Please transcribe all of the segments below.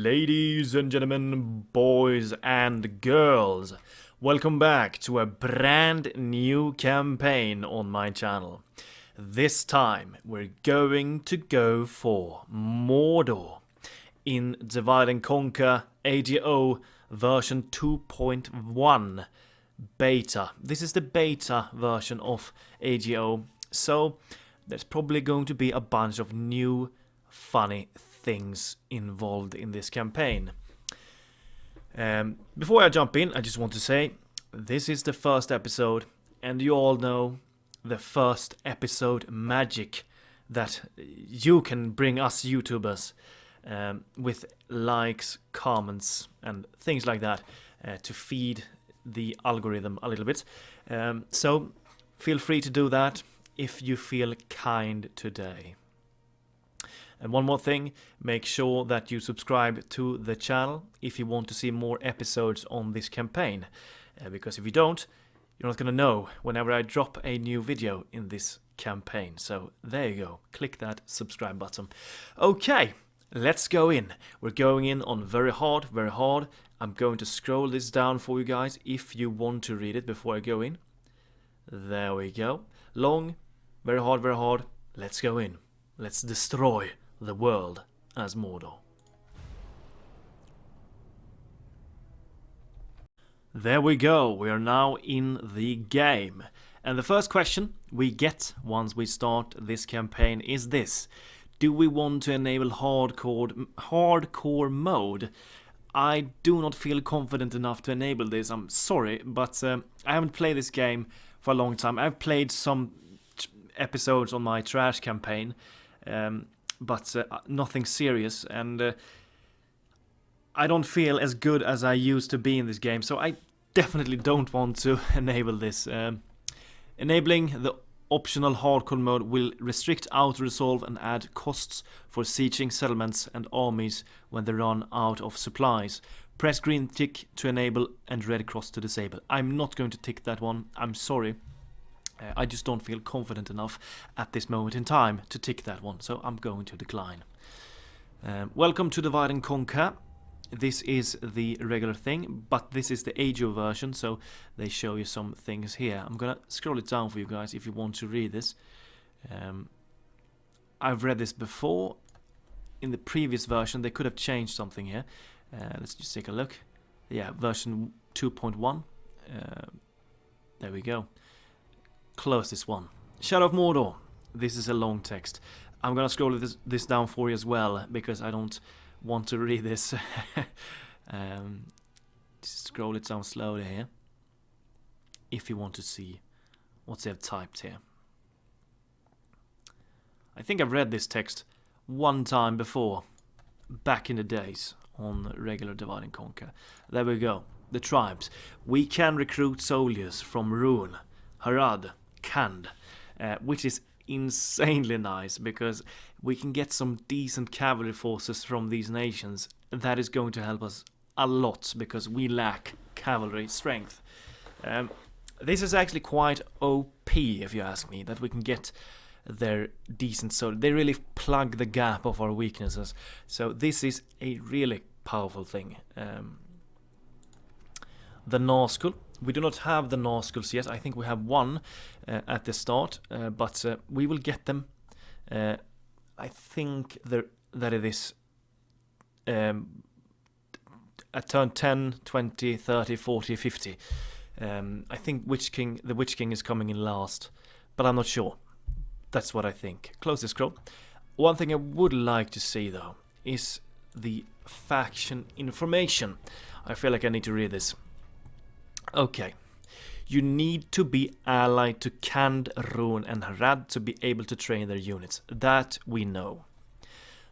Ladies and gentlemen, boys and girls, welcome back to a brand new campaign on my channel. This time we're going to go for Mordor in Divide and Conquer ADO version 2.1 beta. This is the beta version of ADO, so there's probably going to be a bunch of new funny things involved in this campaign. Before I jump in, I just want to say this is the first episode, and you all know the first episode magic that you can bring us YouTubers with likes, comments, and things like that to feed the algorithm a little bit. So feel free to do that if you feel kind today. And one more thing, make sure that you subscribe to the channel if you want to see more episodes on this campaign. Because if you don't, you're not going to know whenever I drop a new video in this campaign. So there you go, click that subscribe button. Okay, let's go in. We're going in on very hard, very hard. I'm going to scroll this down for you guys if you want to read it before I go in. There we go. Long, very hard, very hard. Let's go in. Let's destroy the world as Mordor. There we go, we are now in the game. And the first question we get once we start this campaign is this. Do we want to enable hardcore mode? I do not feel confident enough to enable this, I'm sorry, but I haven't played this game for a long time. I've played some episodes on my trash campaign, but nothing serious, and I don't feel as good as I used to be in this game, so I definitely don't want to enable this. Enabling the optional hardcore mode will restrict auto-resolve and add costs for sieging settlements and armies when they run out of supplies. Press green tick to enable and red cross to disable. I'm not going to tick that one, I'm sorry. I just don't feel confident enough at this moment in time to tick that one, so I'm going to decline. Welcome to Divide and Conquer. This is the regular thing, but this is the AGO version, so they show you some things here. I'm gonna scroll it down for you guys if you want to read this. I've read this before. In the previous version, they could have changed something here. Let's just take a look. Yeah, version 2.1. There we go. Close this one. Shadow of Mordor. This is a long text. I'm gonna scroll this down for you as well, because I don't want to read this. Just scroll it down slowly here, if you want to see what they have typed here. I think I've read this text one time before, back in the days, on regular Divide and Conquer. There we go. The tribes. We can recruit soldiers from Rune, Harad, Khand, which is insanely nice because we can get some decent cavalry forces from these nations. That is going to help us a lot because we lack cavalry strength. This is actually quite OP if you ask me, that we can get their decent soldiers. They really plug the gap of our weaknesses, so this is a really powerful thing. The Nazgûl. We do not have the Nazgûls yet. I think we have one at the start, but we will get them. I think that it is at turn 10, 20, 30, 40, 50. I think the Witch King is coming in last, but I'm not sure. That's what I think. Close this scroll. One thing I would like to see though is the faction information. I feel like I need to read this. Okay, you need to be allied to Khand, Rune and Harad to be able to train their units. That we know.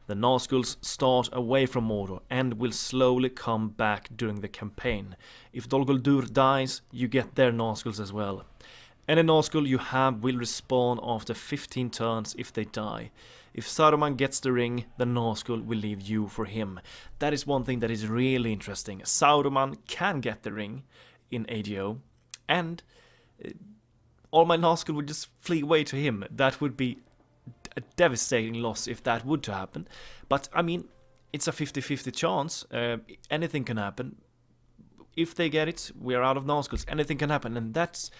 The Nazgûls start away from Mordor and will slowly come back during the campaign. If Dagorlad dies, you get their Nazgûls as well. Any Nazgûl you have will respawn after 15 turns if they die. If Saruman gets the ring, the Nazgûl will leave you for him. That is one thing that is really interesting. Saruman can get the ring in ADO, and all my Nazgûl would just flee away to him. That would be a devastating loss if that would to happen. But I mean, it's a 50-50 chance. Anything can happen. If they get it, we are out of nazgûls. Anything can happen, and that's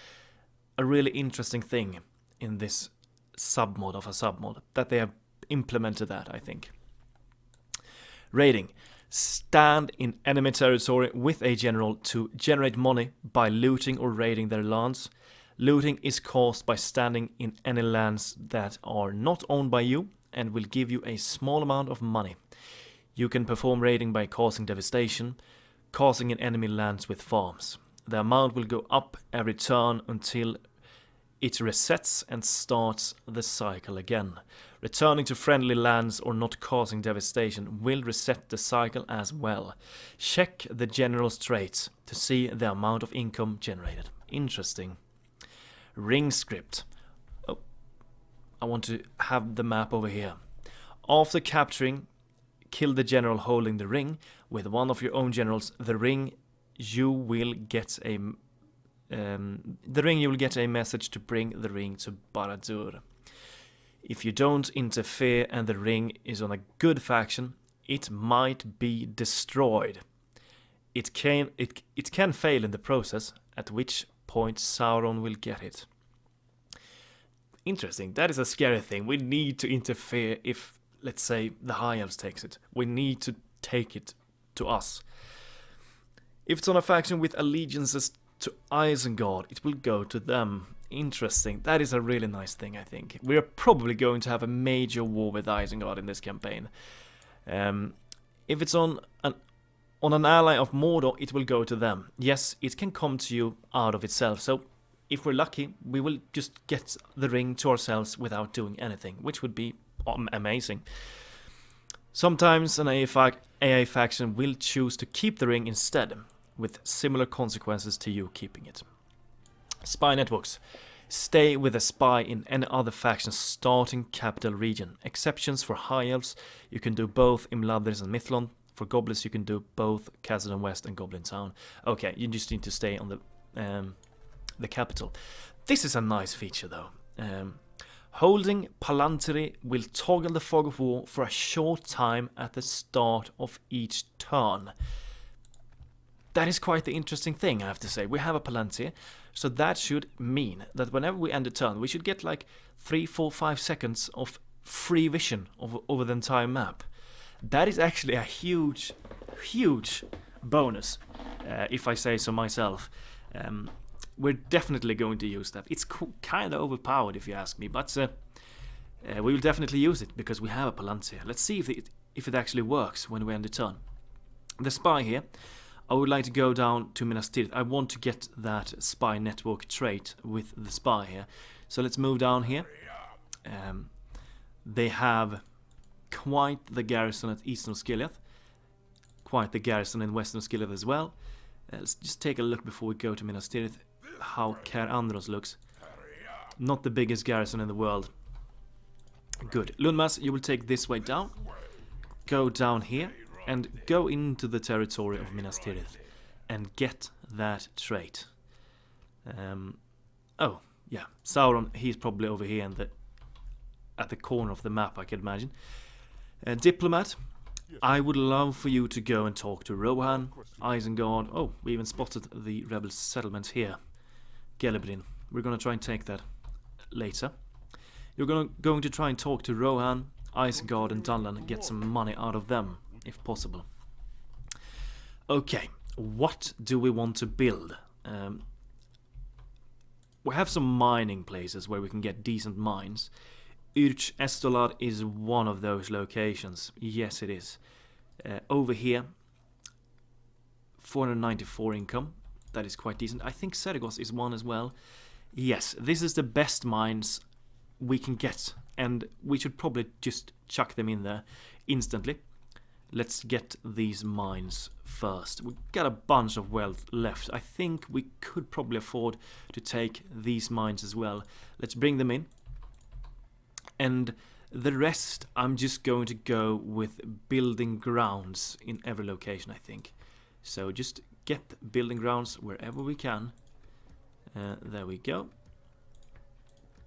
a really interesting thing in this submod of a submod, that they have implemented that, I think. Raiding. Stand in enemy territory with a general to generate money by looting or raiding their lands. Looting is caused by standing in any lands that are not owned by you and will give you a small amount of money. You can perform raiding by causing devastation, causing in enemy lands with farms. The amount will go up every turn until it resets and starts the cycle again. Returning to friendly lands or not causing devastation will reset the cycle as well. Check the general's traits to see the amount of income generated. Interesting. Ring script. Oh, I want to have the map over here. After capturing, kill the general holding the ring with one of your own generals. The ring you will get a message to bring the ring to Barad-dûr. If you don't interfere and the ring is on a good faction, it might be destroyed. It can fail in the process, at which point Sauron will get it. Interesting. That is a scary thing. We need to interfere if, let's say, the High Elves takes it. We need to take it to us. If it's on a faction with allegiances to Isengard, it will go to them. Interesting. That is a really nice thing, I think. We are probably going to have a major war with Isengard in this campaign. If it's on an ally of Mordor, it will go to them. Yes, it can come to you out of itself. So, if we're lucky, we will just get the ring to ourselves without doing anything, which would be amazing. Sometimes an AI faction will choose to keep the ring instead, with similar consequences to you keeping it. Spy networks. Stay with a spy in any other faction's starting capital region. Exceptions for High Elves, you can do both Imladris and Mithlond. For Goblins, you can do both Khazad West and Goblin Town. Okay, you just need to stay on the capital. This is a nice feature, though. Holding Palantiri will toggle the fog of war for a short time at the start of each turn. That is quite the interesting thing, I have to say. We have a Palantir, so that should mean that whenever we end a turn, we should get like 3, 4, 5 seconds of free vision over the entire map. That is actually a huge, huge bonus, if I say so myself. We're definitely going to use that. It's kind of overpowered, if you ask me, but we will definitely use it because we have a Palantir. Let's see if it actually works when we end the turn. The spy here. I would like to go down to Minas Tirith. I want to get that spy network trait with the spy here. So let's move down here. They have quite the garrison at Eastern Skileth. Quite the garrison in Western Skileth as well. Let's just take a look before we go to Minas Tirith how Caer Andros looks. Not the biggest garrison in the world. Good. Lundmas, you will take this way down. Go down here. And go into the territory of Minas Tirith and get that trait. Oh, yeah. Sauron, he's probably over here at the corner of the map, I can imagine. Diplomat, I would love for you to go and talk to Rohan, Isengard. Oh, we even spotted the rebel settlement here. Gelebrin. We're going to try and take that later. You're going to try and talk to Rohan, Isengard and Dunlan and get some money out of them, if possible. Okay, what do we want to build? We have some mining places where we can get decent mines. Yrch Estolad is one of those locations. Yes, it is. Over here, 494 income. That is quite decent. I think Sergos is one as well. Yes, this is the best mines we can get, and we should probably just chuck them in there instantly. Let's get these mines first. We've got a bunch of wealth left. I think we could probably afford to take these mines as well. Let's bring them in. And the rest, I'm just going to go with building grounds in every location, I think. So just get building grounds wherever we can. There we go.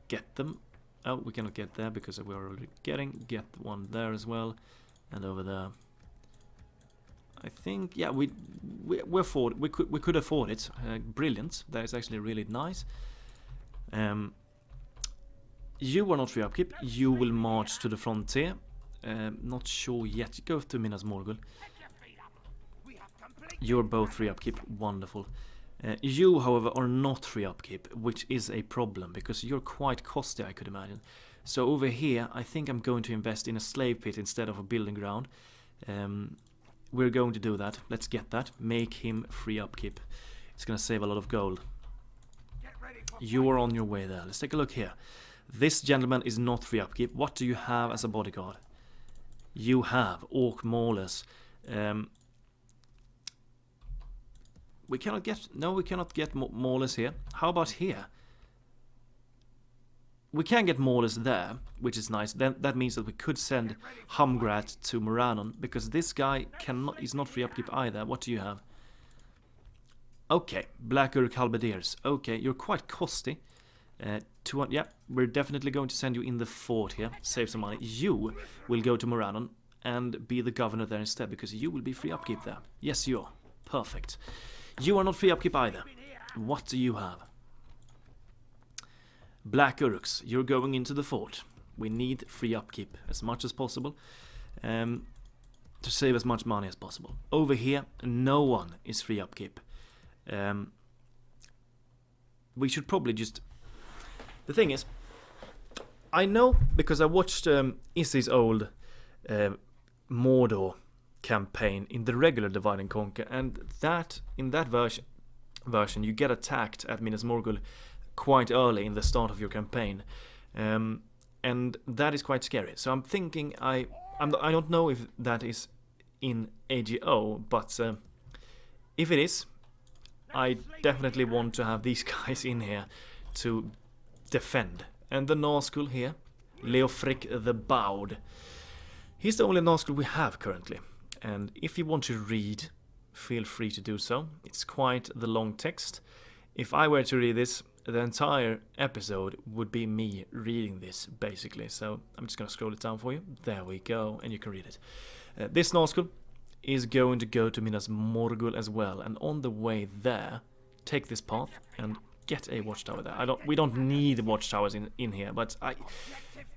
Get them. Oh, we cannot get there because we're already getting. Get one there as well. And over there. I think, yeah, we afford, we could afford it. Brilliant. That is actually really nice. You are not free upkeep. You will march to the frontier. Not sure yet. Go to Minas Morgul. You're both free upkeep. Wonderful. You, however, are not free upkeep, which is a problem because you're quite costly, I could imagine. So over here, I think I'm going to invest in a slave pit instead of a building ground. We're going to do that. Let's get that. Make him free upkeep. It's going to save a lot of gold. You are on your way there. Let's take a look here. This gentleman is not free upkeep. What do you have as a bodyguard? You have Orc Maulers. We cannot get... No, we cannot get Maulers here. How about here? We can get Maulers there, which is nice. Then that means that we could send Humgrat to Morannon, because this guy is not free upkeep either. What do you have? Okay, Black Halberdiers. Okay, you're quite costly. Yeah, we're definitely going to send you in the fort here. Save some money. You will go to Morannon and be the governor there instead, because you will be free upkeep there. Yes, you are. Perfect. You are not free upkeep either. What do you have? Black Urks, you're going into the fort. We need free upkeep as much as possible to save as much money as possible. Over here, no one is free upkeep. We should probably just... The thing is, I know because I watched Issy's old Mordor campaign in the regular Divide and Conquer, and that in that version you get attacked at Minas Morgul quite early in the start of your campaign, and that is quite scary. So I'm thinking I don't know if that is in AGO, but if it is, I definitely want to have these guys in here to defend. And the Nazgûl here, Leofric the Bowed. He's the only Nazgûl we have currently. And if you want to read, feel free to do so. It's quite the long text. If I were to read this, the entire episode would be me reading this, basically. So I'm just going to scroll it down for you. There we go, and you can read it. This Nazgûl is going to go to Minas Morgul as well. And on the way there, take this path and get a watchtower there. We don't need watchtowers in here, but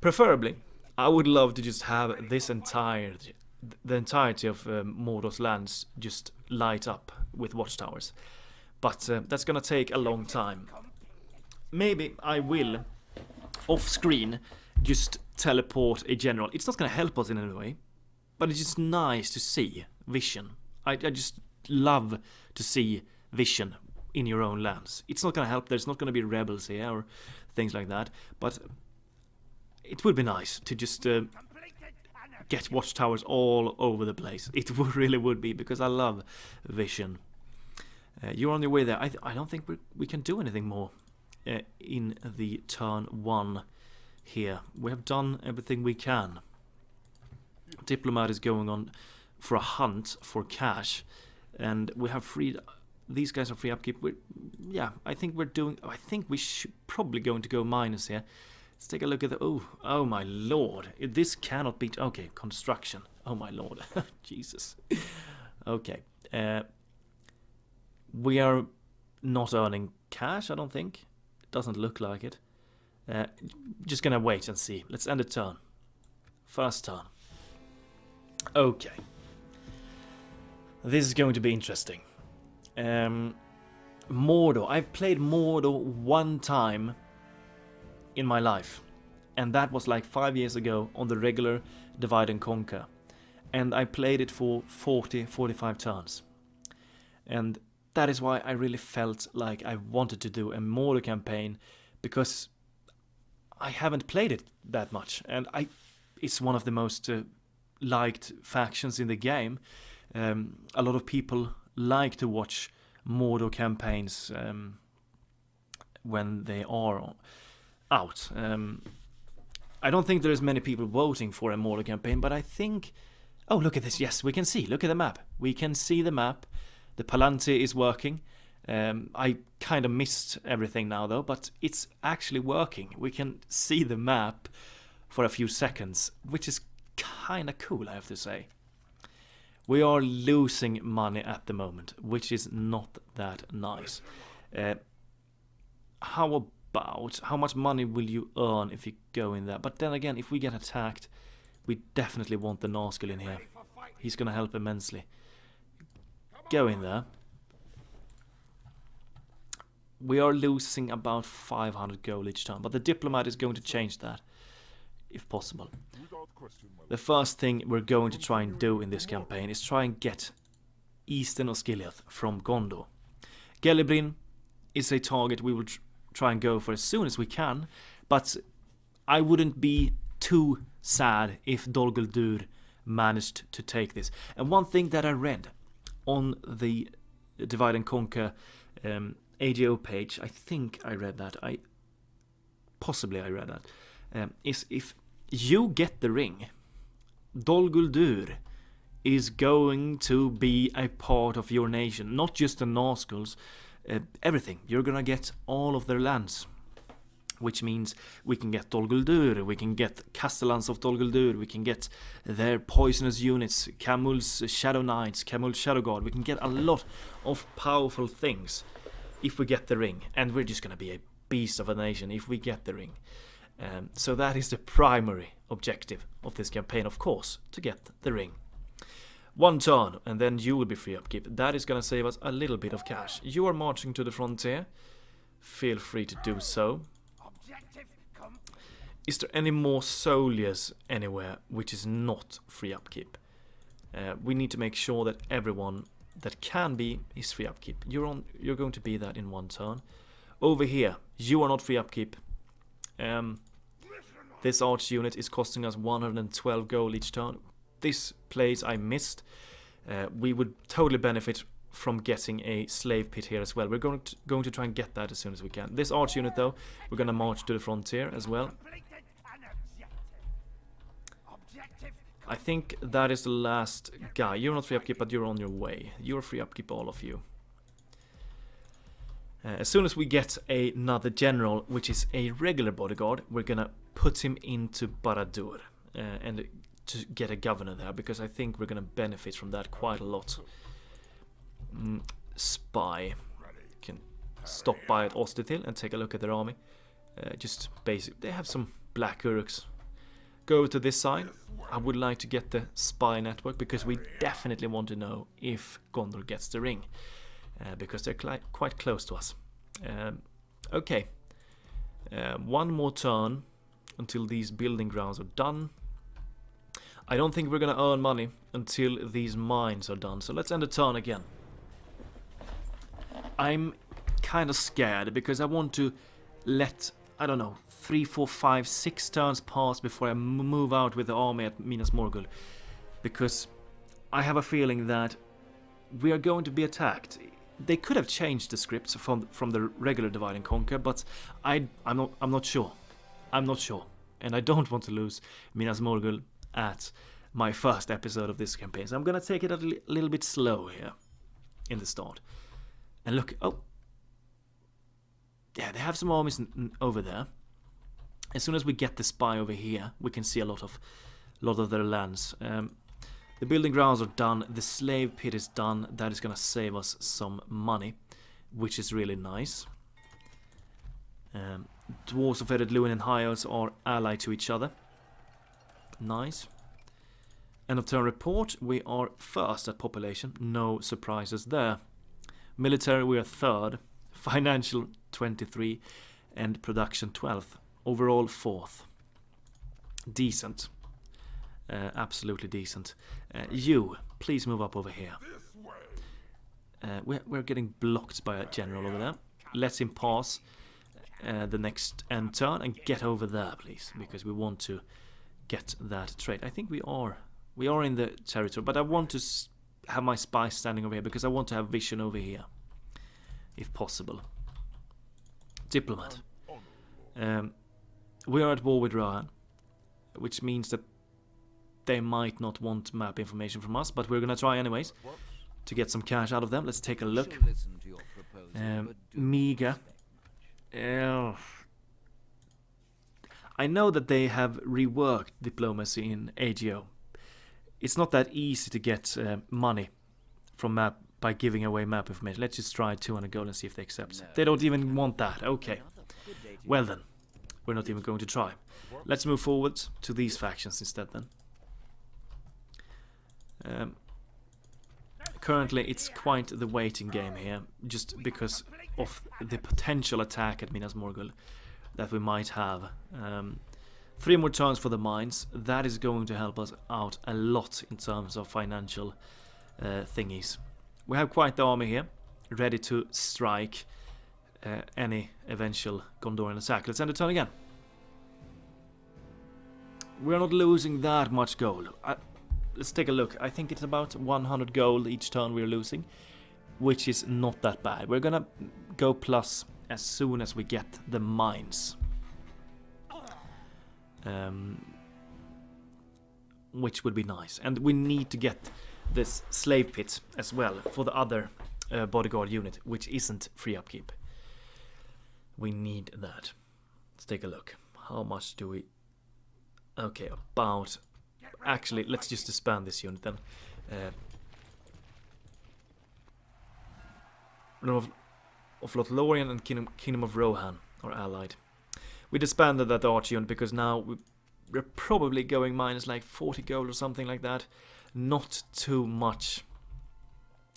preferably I would love to just have this the entirety of Mordor's lands just light up with watchtowers. But that's gonna take a long time. Maybe I will, off screen, just teleport a general. It's not gonna help us in any way, but it's just nice to see vision. I just love to see vision in your own lands. It's not gonna help. There's not gonna be rebels here or things like that, but it would be nice to just get watchtowers all over the place. It really would be, because I love vision. You're on your way there. I don't think we can do anything more in the turn 1 here. We have done everything we can. Diplomat is going on for a hunt for cash, and we have freed... These guys are free upkeep. I think we should probably going to go minus here. Let's take a look at the... Oh my lord. This cannot be... Okay, construction. Oh my lord. Jesus. Okay. We are not earning cash, I don't think. It doesn't look like it. Just gonna wait and see. Let's end the turn. First turn. Okay. This is going to be interesting. Mordor. I've played Mordor one time in my life, and that was like 5 years ago on the regular Divide and Conquer, and I played it for 40-45 turns, and that is why I really felt like I wanted to do a Mordor campaign, because I haven't played it that much, and it's one of the most liked factions in the game. A lot of people like to watch Mordor campaigns when they are out. I don't think there's many people voting for a Mordor campaign, but I think... Oh, look at this. Yes, we can see. Look at the map. We can see the map. The Palantir is working. I kind of missed everything now, though, but it's actually working. We can see the map for a few seconds, which is kind of cool, I have to say. We are losing money at the moment, which is not that nice. How much money will you earn if you go in there? But then again, if we get attacked, we definitely want the Nazgûl in here. He's gonna help immensely. Go in there. We are losing about 500 gold each turn, but the diplomat is going to change that, if possible. The first thing we're going to try and do in this campaign is try and get Eastern Osgiliath from Gondor. Gellibrinn is a target we will try and go for as soon as we can, but I wouldn't be too sad if Dol Guldur managed to take this. And one thing that I read on the Divide and Conquer AGO page, I think I read that, possibly I read that, is if you get the ring, Dol Guldur is going to be a part of your nation, not just the Nazgûls, everything. You're gonna get all of their lands, which means we can get Dol Guldur, we can get Castellans of Dol Guldur, we can get their poisonous units, Camul's Shadow Knights, Camul's Shadow Guard. We can get a lot of powerful things if we get the ring, and we're just gonna be a beast of a nation if we get the ring. So that is the primary objective of this campaign, of course, to get the ring. One turn, and then you will be free upkeep. That is gonna save us a little bit of cash. You are marching to the frontier. Feel free to do so. Is there any more soldiers anywhere which is not free upkeep? We need to make sure that everyone that can be is free upkeep. You're going to be that in one turn. Over here, you are not free upkeep. This arch unit is costing us 112 gold each turn. This place I missed. We would totally benefit from getting a slave pit here as well. We're going to try and get that as soon as we can. This arch unit though, we're going to march to the frontier as well. I think that is the last guy. You're not free upkeep, but you're on your way. You're free upkeep, all of you. As soon as we get another general, which is a regular bodyguard, we're gonna put him into Barad-dûr and to get a governor there, because I think we're gonna benefit from that quite a lot. Spy can stop by at Ostithil and take a look at their army. Just basic. They have some black urks. Go to this side. I would like to get the spy network, because we definitely want to know if Gondor gets the ring, because they're quite close to us. Okay, one more turn until these building grounds are done. I don't think we're gonna earn money until these mines are done, so let's end the turn again. I'm kind of scared because I want to let, I don't know, 3, 4, 5, 6 turns pass before I move out with the army at Minas Morgul, because I have a feeling that we are going to be attacked. They could have changed the scripts from the regular Divide and Conquer, but I'm not sure. I'm not sure, and I don't want to lose Minas Morgul at my first episode of this campaign. So I'm gonna take it a little bit slow here in the start. And look, oh, yeah, they have some armies over there. As soon as we get the spy over here, we can see a lot of their lands. The building grounds are done. The slave pit is done. That is gonna save us some money, which is really nice. Dwarves of Ered Lithui and High Elves are allied to each other. Nice. End of turn report. We are first at population. No surprises there. Military, we are third. Financial, 23. And production, 12th. Overall, 4th. Decent. Absolutely decent. You, please move up over here. We're getting blocked by a general over there. Let him pass the next end turn and get over there, please, because we want to get that trade. I think we are in the territory, but I want to have my spy standing over here because I want to have vision over here, if possible. Diplomat. We are at war with Rohan, which means that they might not want map information from us, but we're gonna try anyways to get some cash out of them. Let's take a look. Meager. I know that they have reworked diplomacy in AGO. it's not that easy to get money from map by giving away map information. Let's just try 200 gold and see if they accept. They don't even want that. Okay. Well then, we're not even going to try. Let's move forward to these factions instead then. Currently it's quite the waiting game here, just because of the potential attack at Minas Morgul that we might have. 3 more turns for the mines. That is going to help us out a lot in terms of financial thingies. We have quite the army here, ready to strike any eventual Gondorian attack. Let's end the turn again. We're not losing that much gold. Let's take a look. I think it's about 100 gold each turn we're losing, which is not that bad. We're gonna go plus as soon as we get the mines. Which would be nice. And we need to get this slave pit as well for the other bodyguard unit, which isn't free upkeep. We need that. Let's take a look. How much do we... Okay, about... Actually, let's just disband this unit then. Of Lothlorien and Kingdom of Rohan are allied. We disbanded that arch unit because now we're probably going minus like 40 gold or something like that. Not too much.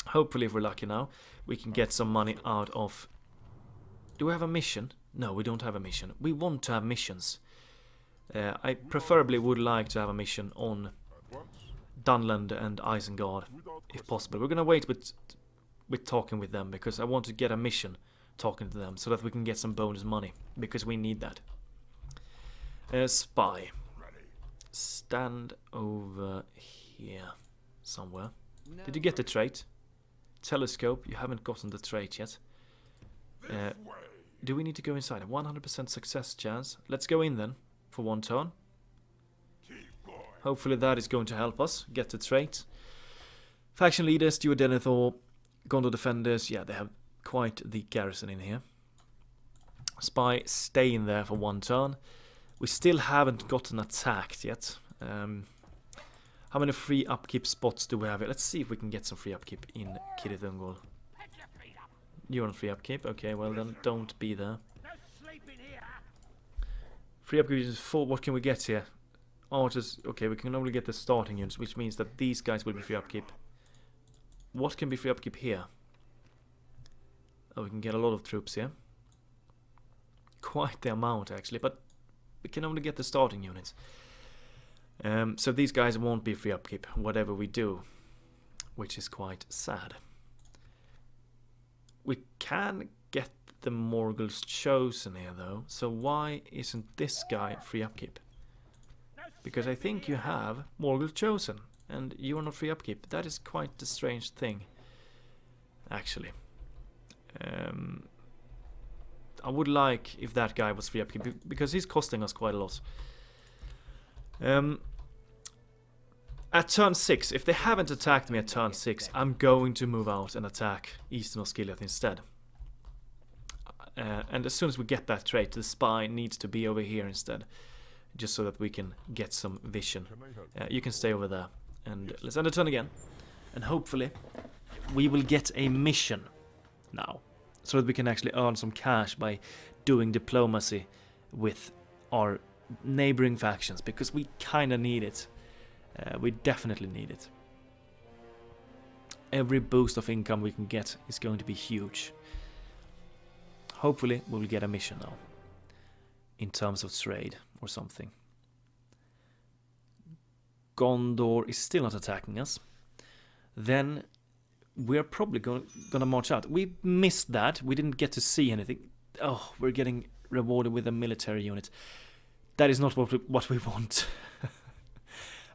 Hopefully, if we're lucky now, we can get some money out of... Do we have a mission? No, we don't have a mission. We want to have missions. I preferably would like to have a mission on Dunland and Isengard, if possible. We're gonna wait with talking with them, because I want to get a mission talking to them, so that we can get some bonus money, because we need that. Spy. Stand over here somewhere. Did you get the trait? Telescope. You haven't gotten the trait yet. Do we need to go inside? A 100% success chance. Let's go in then for 1 turn. Hopefully that is going to help us get the trait. Faction leaders, Stuart Denethor, Gondor defenders. Yeah, they have quite the garrison in here. Spy, stay in there for 1 turn. We still haven't gotten attacked yet. How many free upkeep spots do we have here? Let's see if we can get some free upkeep in Cirith Ungol. You're on free upkeep? Okay, well then don't be there. Free upkeep is 4. What can we get here? Archers. Okay, we can only get the starting units, which means that these guys will be free upkeep. What can be free upkeep here? Oh, we can get a lot of troops here. Quite the amount actually, but we can only get the starting units. So these guys won't be free upkeep, whatever we do, which is quite sad. We can get the Morgul's chosen here though, so why isn't this guy free upkeep? Because I think you have Morgul chosen, and you are not free upkeep. That is quite a strange thing, actually. I would like if that guy was free upkeep, because he's costing us quite a lot. At turn 6, if they haven't attacked me at turn 6, I'm going to move out and attack Eastern Osgiliath instead. And as soon as we get that trait, the spy needs to be over here instead, just so that we can get some vision. You can stay over there, and let's end the turn again. And hopefully we will get a mission now, so that we can actually earn some cash by doing diplomacy with our neighboring factions, because we kind of need it. We definitely need it. Every boost of income we can get is going to be huge. Hopefully we will get a mission now, in terms of trade or something. Gondor is still not attacking us. Then we're probably gonna march out. We missed that. We didn't get to see anything. Oh, we're getting rewarded with a military unit. That is not what we want.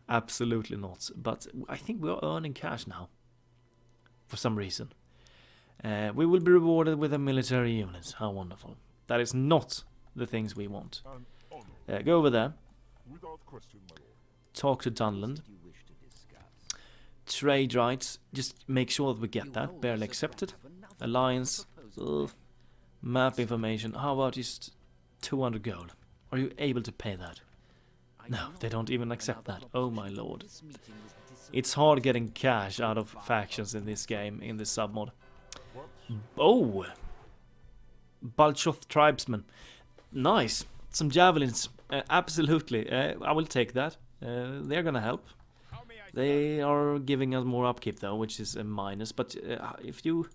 Absolutely not. But I think we are earning cash now, for some reason. We will be rewarded with a military unit. How wonderful. That is not the things we want. Go over there. Talk to Dunland. Trade rights. Just make sure that we get that. Barely accepted. Alliance. Map information. How about just 200 gold? Are you able to pay that? No, they don't even accept that. Oh my lord. It's hard getting cash out of factions in this game, in this submod. Oh! Balchoth tribesmen. Nice. Some javelins. Absolutely. I will take that. They're gonna help. They are giving us more upkeep though, which is a minus. But if you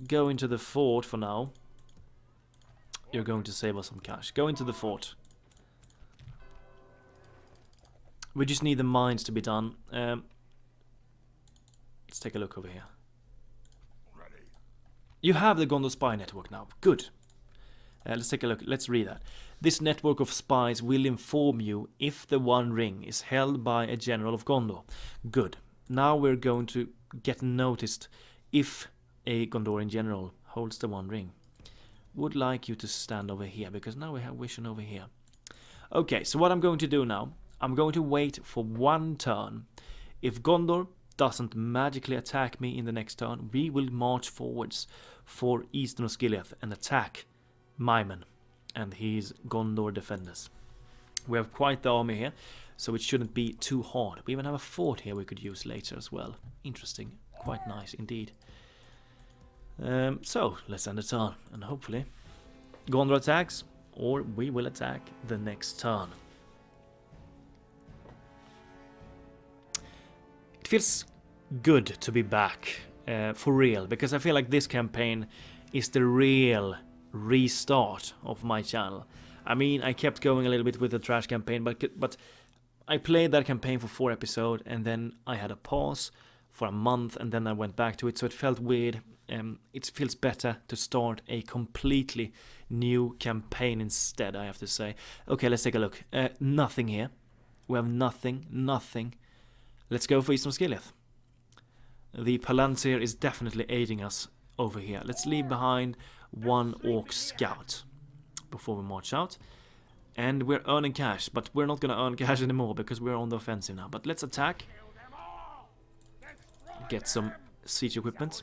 go into the fort for now, you're going to save us some cash. Go into the fort. We just need the mines to be done. Let's take a look over here. You have the Gondor spy network now. Good. Let's take a look. Let's read that. This network of spies will inform you if the One Ring is held by a general of Gondor. Good. Now we're going to get noticed if a Gondorian general holds the One Ring. Would like you to stand over here, because now we have vision over here. Okay, so what I'm going to do now, I'm going to wait for one turn. If Gondor doesn't magically attack me in the next turn, we will march forwards for eastern Osgiliath and attack Maimen and his Gondor defenders. We have quite the army here, so it shouldn't be too hard. We even have a fort here we could use later as well. Interesting. Quite nice indeed. So, let's end the turn, and hopefully Gondor attacks, or we will attack the next turn. It feels good to be back, for real, because I feel like this campaign is the real restart of my channel. I mean, I kept going a little bit with the trash campaign, but I played that campaign for 4 episodes, and then I had a pause for a month, and then I went back to it, so it felt weird. It feels better to start a completely new campaign instead, I have to say. Okay, let's take a look. Nothing here. We have nothing. Let's go for Eastern Osgiliath. The Palantir is definitely aiding us over here. Let's leave behind one orc scout before we march out. And we're earning cash, but we're not going to earn cash anymore because we're on the offensive now. But let's attack. Get some siege equipment.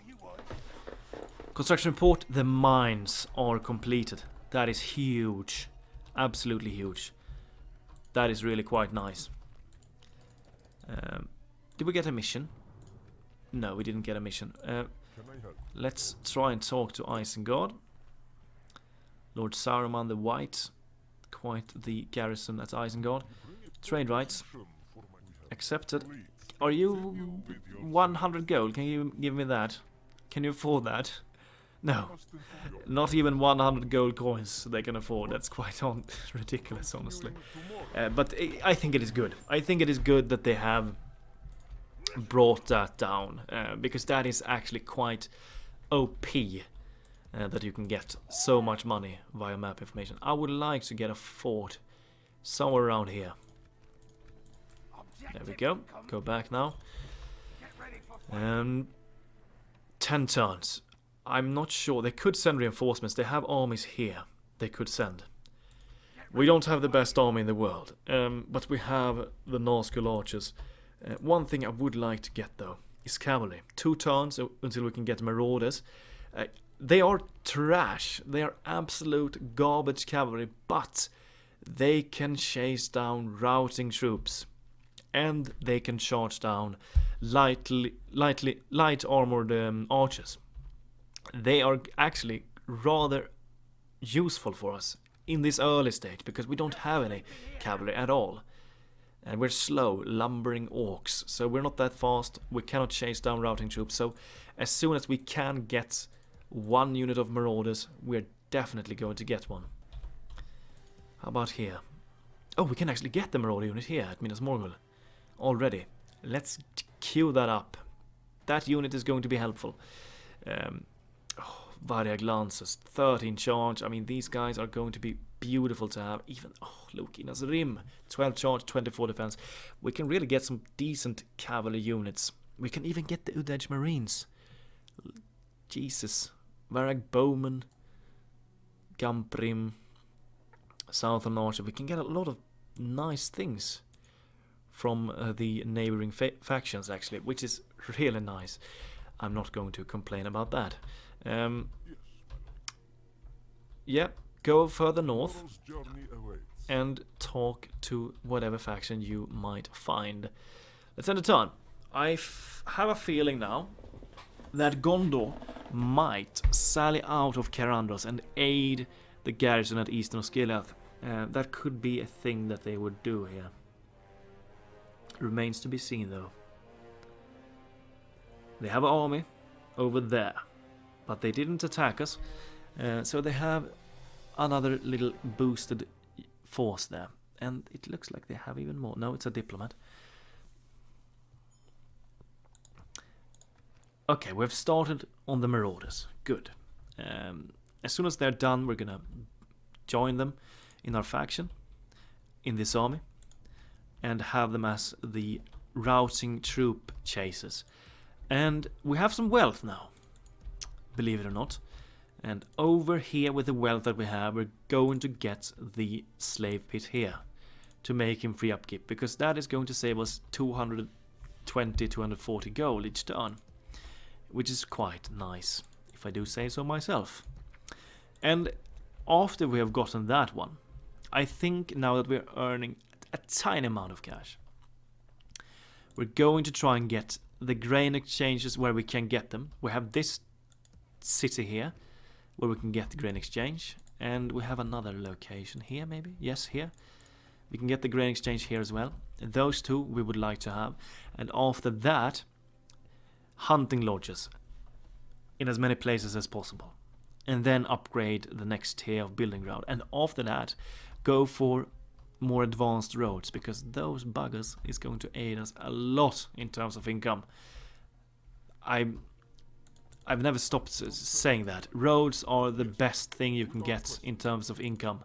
Construction report, the mines are completed. That is huge. Absolutely huge. That is really quite nice. Did we get a mission? No, we didn't get a mission. Let's try and talk to Isengard. Lord Saruman the White. Quite the garrison at Isengard. Trade rights. Accepted. Are you 100 gold? Can you give me that? Can you afford that? No. Not even 100 gold coins they can afford. That's quite ridiculous, honestly. But I think it is good. I think it is good that they have brought that down. Because that is actually quite OP. That you can get so much money via map information. I would like to get a fort somewhere around here. There we go. Go back now. 10 turns. I'm not sure. They could send reinforcements. They have armies here. They could send. We don't have the best army in the world. But we have the Nazgûl archers. One thing I would like to get though is cavalry. 2 turns until we can get marauders. They are trash. They are absolute garbage cavalry. But they can chase down routing troops. And they can charge down light armored archers. They are actually rather useful for us in this early stage because we don't have any cavalry at all. And we're slow, lumbering orcs, so we're not that fast. We cannot chase down routing troops, so as soon as we can get 1 unit of marauders, we're definitely going to get one. How about here? Oh, we can actually get the marauder unit here at Minas Morgul already. Let's queue that up. That unit is going to be helpful. Variag Lancers, 13 charge. I mean, these guys are going to be beautiful to have. Even, look, Inas Rim, 12 charge, 24 defense. We can really get some decent cavalry units. We can even get the Udæj Marines. Jesus. Varag Bowman, Gamprim, Southern Archer. We can get a lot of nice things from the neighboring factions, actually, which is really nice. I'm not going to complain about that. Yeah, go further north and talk to whatever faction you might find. Let's end the turn. have a feeling now that Gondor might sally out of Carandros and aid the garrison at eastern Osgiliath. That could be a thing that they would do here. Remains to be seen, though. They have an army over there, but they didn't attack us, so they have another little boosted force there. And it looks like they have even more. No, it's a diplomat. Okay, we've started on the Marauders. Good. As soon as they're done, we're gonna join them in our faction, in this army, and have them as the routing troop chasers. And we have some wealth now, believe it or not. And over here with the wealth that we have, we're going to get the slave pit here to make him free upkeep, because that is going to save us 220, 240 gold each turn, which is quite nice, if I do say so myself. And after we have gotten that one, I think now that we're earning a tiny amount of cash, we're going to try and get the grain exchanges where we can get them. We have this city here where we can get the grain exchange, and we have another location here, maybe. Yes, here we can get the grain exchange here as well. And those two we would like to have. And after that, hunting lodges in as many places as possible, and then upgrade the next tier of building ground. And after that, go for more advanced roads, because those buggers is going to aid us a lot in terms of income. I've never stopped saying that. Roads are the best thing you can get in terms of income.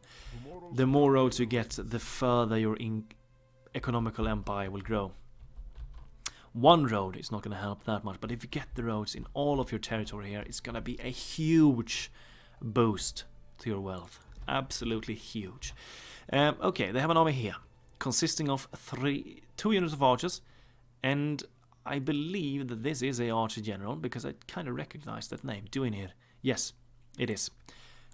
The more roads you get, the further your economical empire will grow. One road is not going to help that much, but if you get the roads in all of your territory here, it's going to be a huge boost to your wealth. Absolutely huge. Okay, they have an army here, consisting of 2 units of archers, and I believe that this is a archer general, because I kind of recognize that name. Doing here. Yes, it is.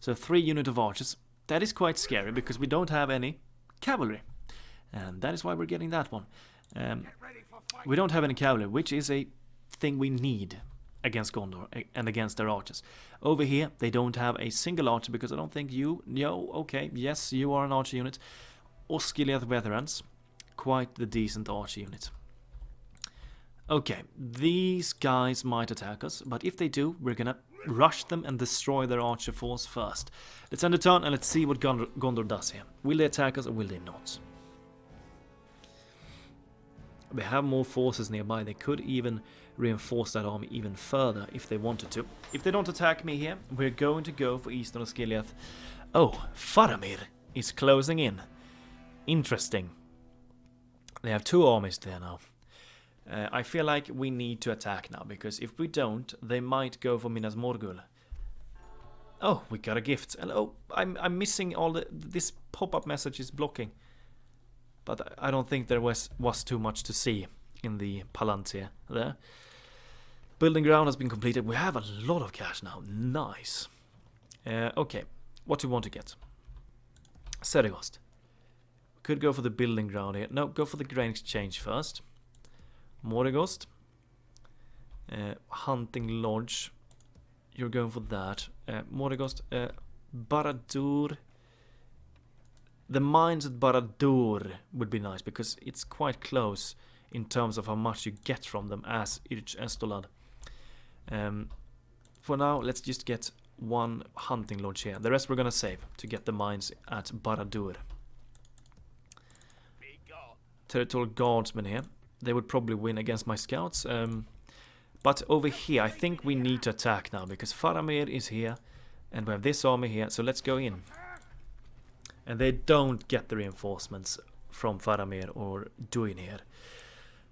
So 3 units of archers. That is quite scary, because we don't have any cavalry, and that is why we're getting that one. We don't have any cavalry, which is a thing we need against Gondor and against their archers. Over here, they don't have a single archer, because I don't think okay, yes, you are an archer unit. Osgiliath veterans, quite the decent archer unit. Okay, these guys might attack us, but if they do, we're gonna rush them and destroy their archer force first. Let's end the turn and let's see what Gondor does here. Will they attack us or will they not? They have more forces nearby. They could even reinforce that army even further if they wanted to. If they don't attack me here, we're going to go for eastern Osgiliath. Oh, Faramir is closing in. Interesting. They have 2 armies there now. I feel like we need to attack now, because if we don't, they might go for Minas Morgul. Oh, we got a gift. And oh, I'm missing all this pop-up message is blocking. But I don't think there was too much to see in the Palantir there. Building ground has been completed. We have a lot of cash now. Nice. Okay, what do you want to get? Seregost. Could go for the building ground here. No, go for the grain exchange first. Morgost. Hunting lodge. You're going for that. Morgost. Barad-dûr. The mines at Barad-dûr would be nice, because it's quite close in terms of how much you get from them as Istolad. For now, let's just get 1 hunting lodge here. The rest we're gonna save to get the mines at Barad-dûr. Territorial guardsmen here. They would probably win against my scouts. But over here, I think we need to attack now, because Faramir is here, and we have this army here, so let's go in. And they don't get the reinforcements from Faramir or Udûn here.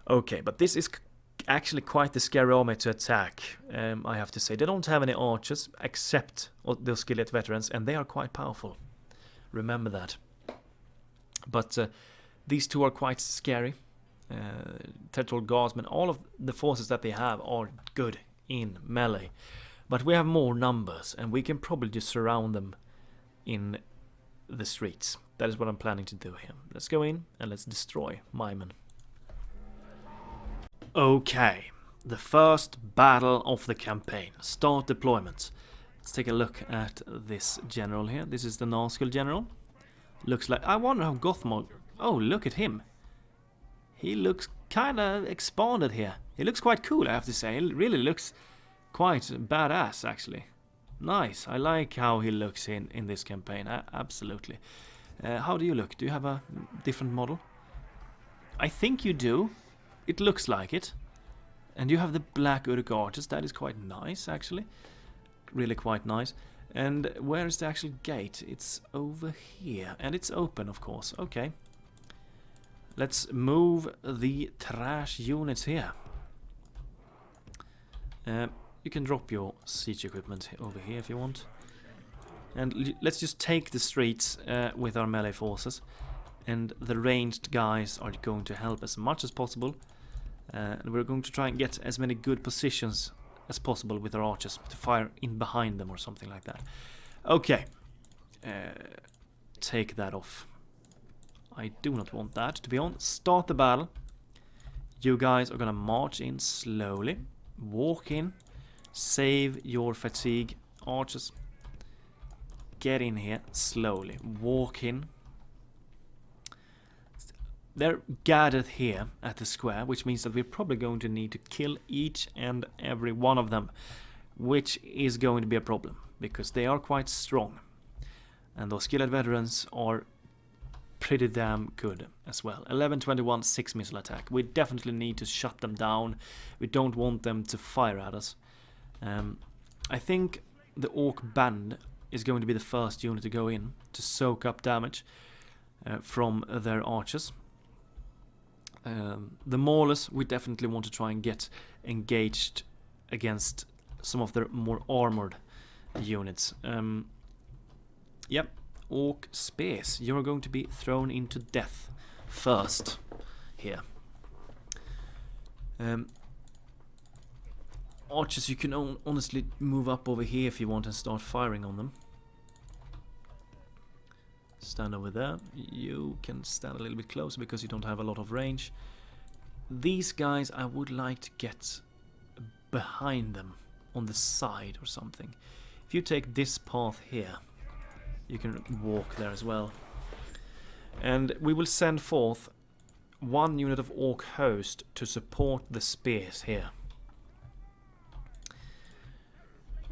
Okay, but this is actually quite the scary army to attack, I have to say. They don't have any archers, except the Osgiliath veterans, and they are quite powerful. Remember that. But these 2 are quite scary. Territorial guardsmen, all of the forces that they have are good in melee. But we have more numbers, and we can probably just surround them in the streets. That is what I'm planning to do here. Let's go in and let's destroy my men. Okay, the first battle of the campaign. Start deployment. Let's take a look at this general here. This is the Nazgul general. Looks like... I wonder how Gothmog... Oh, look at him. He looks kind of expanded here. He looks quite cool, I have to say. He really looks quite badass, actually. Nice. I like how he looks in this campaign. Absolutely. How do you look? Do you have a different model? I think you do. It looks like it. And you have the black Uruk archers. That is quite nice, actually. Really quite nice. And where is the actual gate? It's over here. And it's open, of course. Okay. Let's move the trash units here. You can drop your siege equipment over here if you want. And let's just take the streets with our melee forces. And the ranged guys are going to help as much as possible. And we're going to try and get as many good positions as possible with our archers to fire in behind them or something like that. Okay. Take that off. I do not want that to be on. Start the battle. You guys are gonna march in slowly. Walk in. Save your fatigue. Archers. Get in here slowly. Walk in. They're gathered here at the square, which means that we're probably going to need to kill each and every one of them, which is going to be a problem, because they are quite strong. And those skilled veterans are pretty damn good as well. 11-21, 6 missile attack. We definitely need to shut them down. We don't want them to fire at us. I think the Orc Band is going to be the first unit to go in to soak up damage from their archers. The Maulers, we definitely want to try and get engaged against some of their more armored units. Yep, Orc Spears, you're going to be thrown into death first here. Archers, you can honestly move up over here if you want and start firing on them. Stand over there. You can stand a little bit closer because you don't have a lot of range. These guys I would like to get behind them on the side or something. If you take this path here, you can walk there as well. And we will send forth one unit of Orc host to support the spears here.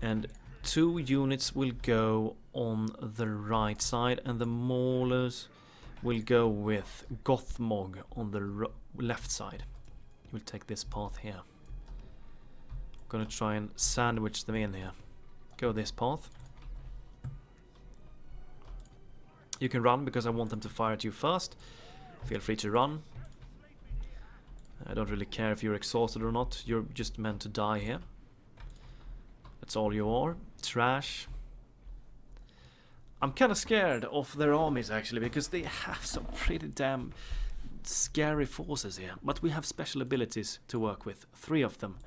And 2 units will go on the right side, and the Maulers will go with Gothmog on the left side. We'll take this path here. Gonna try and sandwich them in here. Go this path. You can run because I want them to fire at you first. Feel free to run. I don't really care if you're exhausted or not. You're just meant to die here. That's all you are. Trash. I'm kind of scared of their armies actually, because they have some pretty damn scary forces here. But we have special abilities to work with. 3 of them.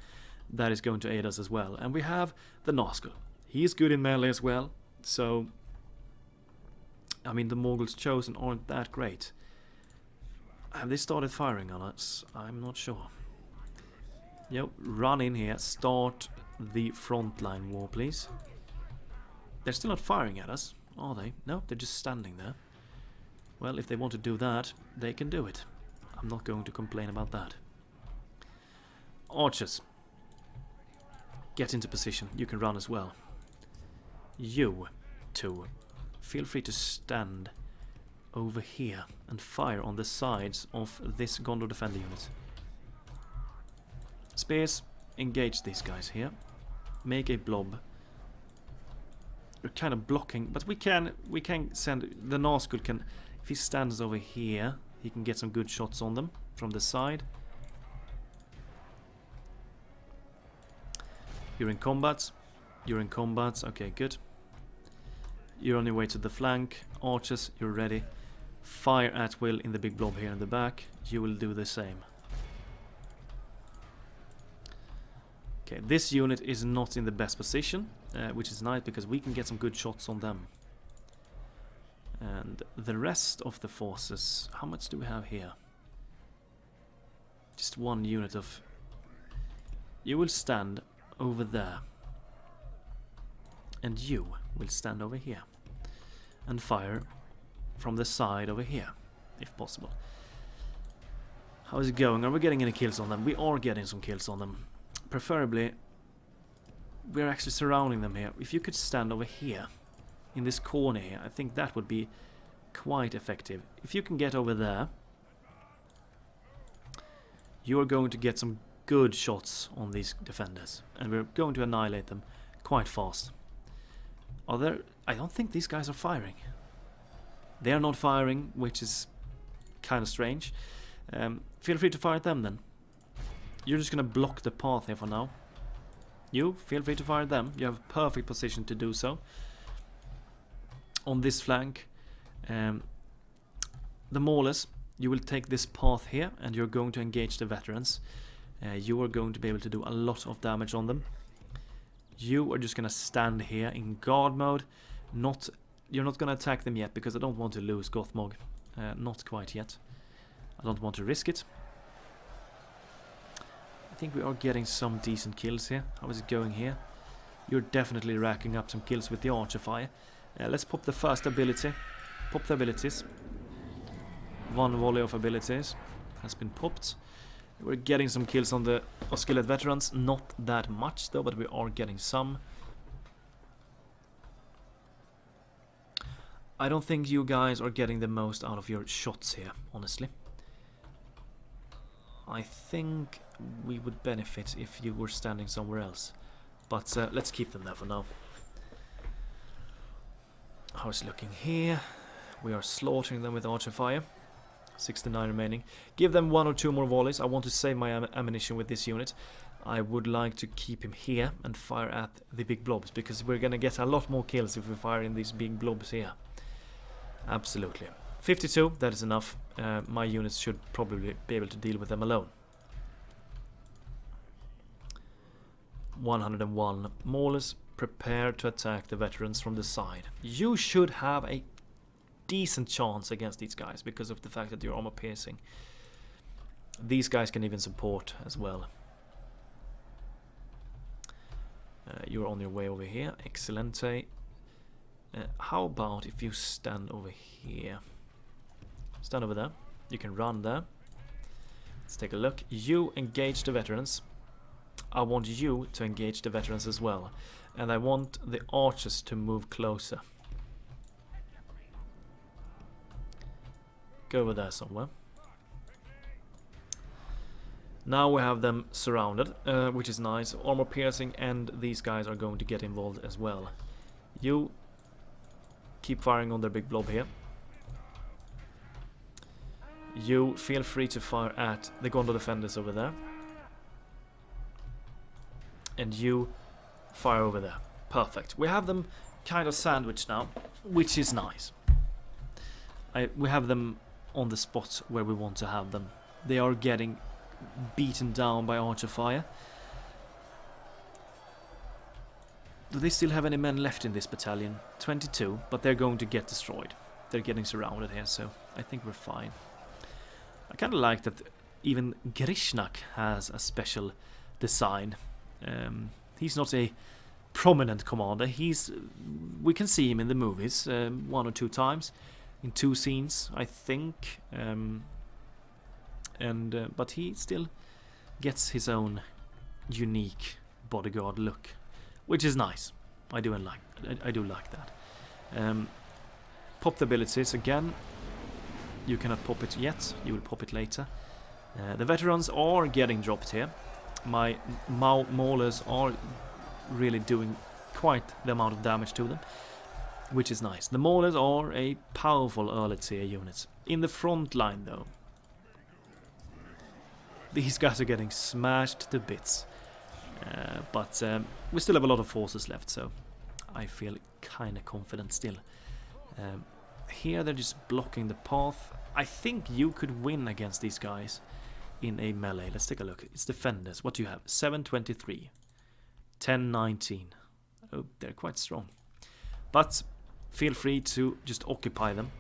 That is going to aid us as well. And we have the Nazgul. He is good in melee as well. So, I mean, the Morgul's chosen aren't that great. Have they started firing on us? I'm not sure. Yep, run in here. Start the frontline war, please. They're still not firing at us, are they? No, they're just standing there. Well, if they want to do that, they can do it. I'm not going to complain about that. Archers, get into position. You can run as well. You two, feel free to stand over here and fire on the sides of this Gondor defender unit. Spears, engage these guys here. Make a blob. We're kind of blocking, but we can send the Nazgul can. If he stands over here, he can get some good shots on them from the side. You're in combat. You're in combat. Okay, good. You're on your way to the flank. Archers, you're ready. Fire at will in the big blob here in the back. You will do the same. Okay, this unit is not in the best position, which is nice because we can get some good shots on them. And the rest of the forces, how much do we have here? Just 1 unit of you will stand over there. And you will stand over here. And fire from the side over here, if possible. How is it going? Are we getting any kills on them? We are getting some kills on them. Preferably, we're actually surrounding them here. If you could stand over here, in this corner here, I think that would be quite effective. If you can get over there, you are going to get some good shots on these defenders. And we're going to annihilate them quite fast. Are there... I don't think these guys are firing. They are not firing, which is kind of strange. Feel free to fire at them then. You're just going to block the path here for now. You, feel free to fire at them. You have a perfect position to do so. On this flank, the Maulers, you will take this path here and you're going to engage the veterans. You are going to be able to do a lot of damage on them. You are just going to stand here in guard mode. You're not going to attack them yet because I don't want to lose Gothmog. Not quite yet. I don't want to risk it. I think we are getting some decent kills here. How is it going here? You're definitely racking up some kills with the Archer Fire. Let's pop the first ability. Pop the abilities. One volley of abilities has been popped. We're getting some kills on the Osculate veterans. Not that much though, but we are getting some. I don't think you guys are getting the most out of your shots here, honestly. I think we would benefit if you were standing somewhere else. But let's keep them there for now. How's it looking here? We are slaughtering them with Archer Fire. 69 remaining. Give them 1 or 2 more volleys. I want to save my ammunition with this unit. I would like to keep him here and fire at the big blobs, because we're going to get a lot more kills if we fire in these big blobs here. Absolutely. 52, that is enough. My units should probably be able to deal with them alone. 101. Maulers, prepare to attack the veterans from the side. You should have a decent chance against these guys because of the fact that you're armor piercing. These guys can even support as well. You're on your way over here. Excellente. How about if you stand over here? Stand over there. You can run there. Let's take a look. You engage the veterans. I want you to engage the veterans as well. And I want the archers to move closer. Go over there somewhere. Now we have them surrounded, which is nice. Armor piercing, and these guys are going to get involved as well. You keep firing on their big blob here. You feel free to fire at the Gondor defenders over there. And you fire over there. Perfect. We have them kind of sandwiched now, which is nice. We have them on the spot where we want to have them. They are getting beaten down by Archer Fire. Do they still have any men left in this battalion? 22, but they're going to get destroyed. They're getting surrounded here, so I think we're fine. I kind of like that even Grishnak has a special design. He's not a prominent commander. We can see him in the movies 1 or 2 times, in 2 scenes, I think. But he still gets his own unique bodyguard look, which is nice. I do like that. Pop the abilities again. You cannot pop it yet. You will pop it later. The veterans are getting dropped here. My maulers are really doing quite the amount of damage to them, which is nice. The maulers are a powerful early tier unit. In the front line though, these guys are getting smashed to bits. But we still have a lot of forces left, so I feel kind of confident still. Here they're just blocking the path. I think you could win against these guys in a melee. Let's take a look. It's defenders. What do you have? 723. 1019. Oh, they're quite strong. But feel free to just occupy them.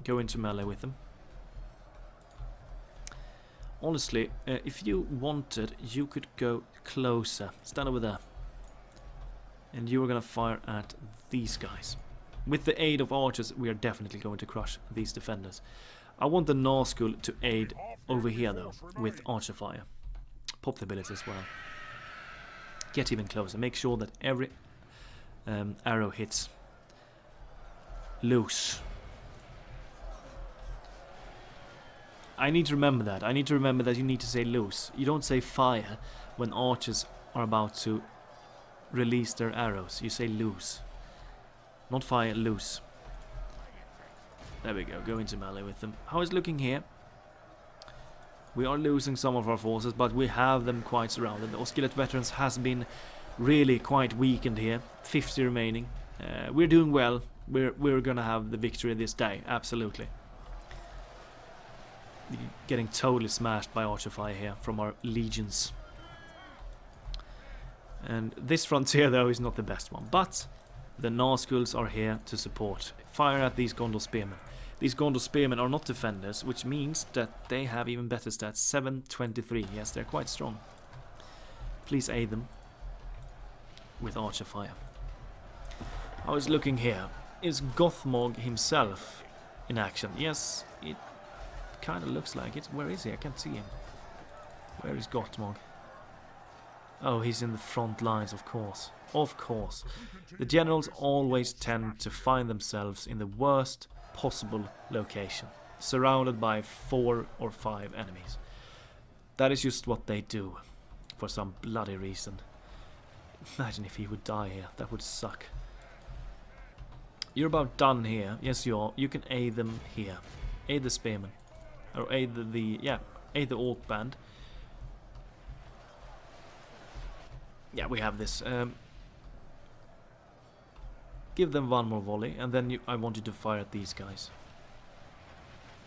Go into melee with them. Honestly, if you wanted, you could go closer. Stand over there. And you are gonna fire at these guys. With the aid of archers, we are definitely going to crush these defenders. I want the Nazgûl to aid over here, though, with archer fire. Pop the ability as well. Get even closer. Make sure that every arrow hits. Loose. I need to remember that. I need to remember that you need to say loose. You don't say fire when archers are about to release their arrows. You say loose. Not fire, loose. There we go. Go into melee with them. How is it looking here? We are losing some of our forces, but we have them quite surrounded. The Osculate veterans has been really quite weakened here. 50 remaining. We're doing well. We're gonna have the victory this day. Absolutely. Getting totally smashed by archer fire here from our legions. And this frontier though is not the best one, but the Nazgûls are here to support. Fire at these Gondor spearmen. These Gondor spearmen are not defenders, which means that they have even better stats. 723. Yes, they're quite strong. Please aid them with archer fire. How is it looking here? Is Gothmog himself in action? Yes, it kind of looks like it. Where is he? I can't see him. Where is Gothmog? Oh, he's in the front lines, of course. Of course. The generals always tend to find themselves in the worst possible location, surrounded by 4 or 5 enemies. That is just what they do, for some bloody reason. Imagine if he would die here. That would suck. You're about done here. Yes, you are. You can aid them here. Aid the spearmen. Or aid aid the orc band. Yeah, we have this. Give them one more volley, and then I want you to fire at these guys.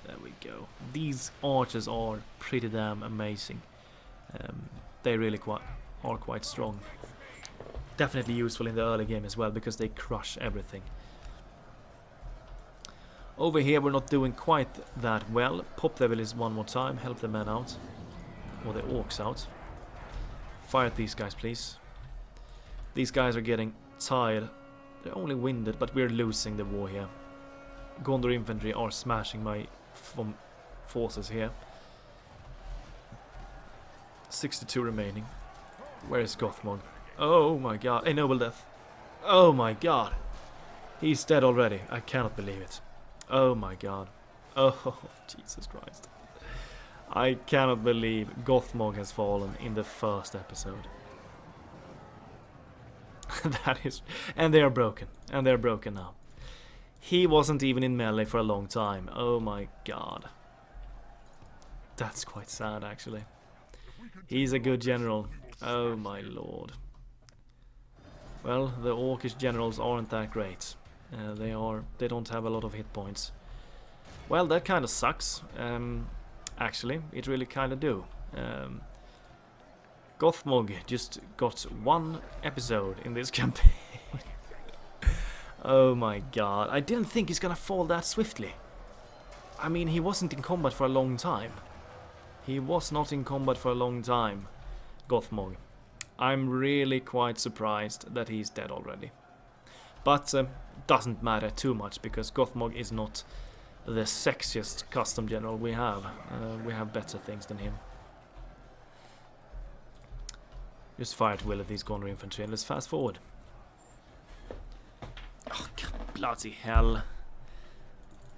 There we go. These archers are pretty damn amazing. They really are quite strong. Definitely useful in the early game as well, because they crush everything. Over here we're not doing quite that well. Pop the abilities one more time, help the men out. Or the orcs out. Fire at these guys, please. These guys are getting tired. They're only winded, but we're losing the war here. Gondor infantry are smashing my forces here. 62 remaining. Where is Gothmog? Oh my god. A noble death. Oh my god. He's dead already. I cannot believe it. Oh my god. Oh, Jesus Christ. I cannot believe Gothmog has fallen in the first episode. That is... And they are broken. And they're broken now. He wasn't even in melee for a long time. Oh my god. That's quite sad, actually. He's a good general. Oh my lord. Well, the orcish generals aren't that great. They don't have a lot of hit points. Well, that kind of sucks. Actually, it really kind of do. Gothmog just got 1 episode in this campaign. Oh my god. I didn't think he's gonna fall that swiftly. I mean, he wasn't in combat for a long time. He was not in combat for a long time, Gothmog. I'm really quite surprised that he's dead already. But doesn't matter too much, because Gothmog is not the sexiest custom general we have. We have better things than him. Just fire at will at these Gondor infantry and let's fast forward. Oh, bloody hell.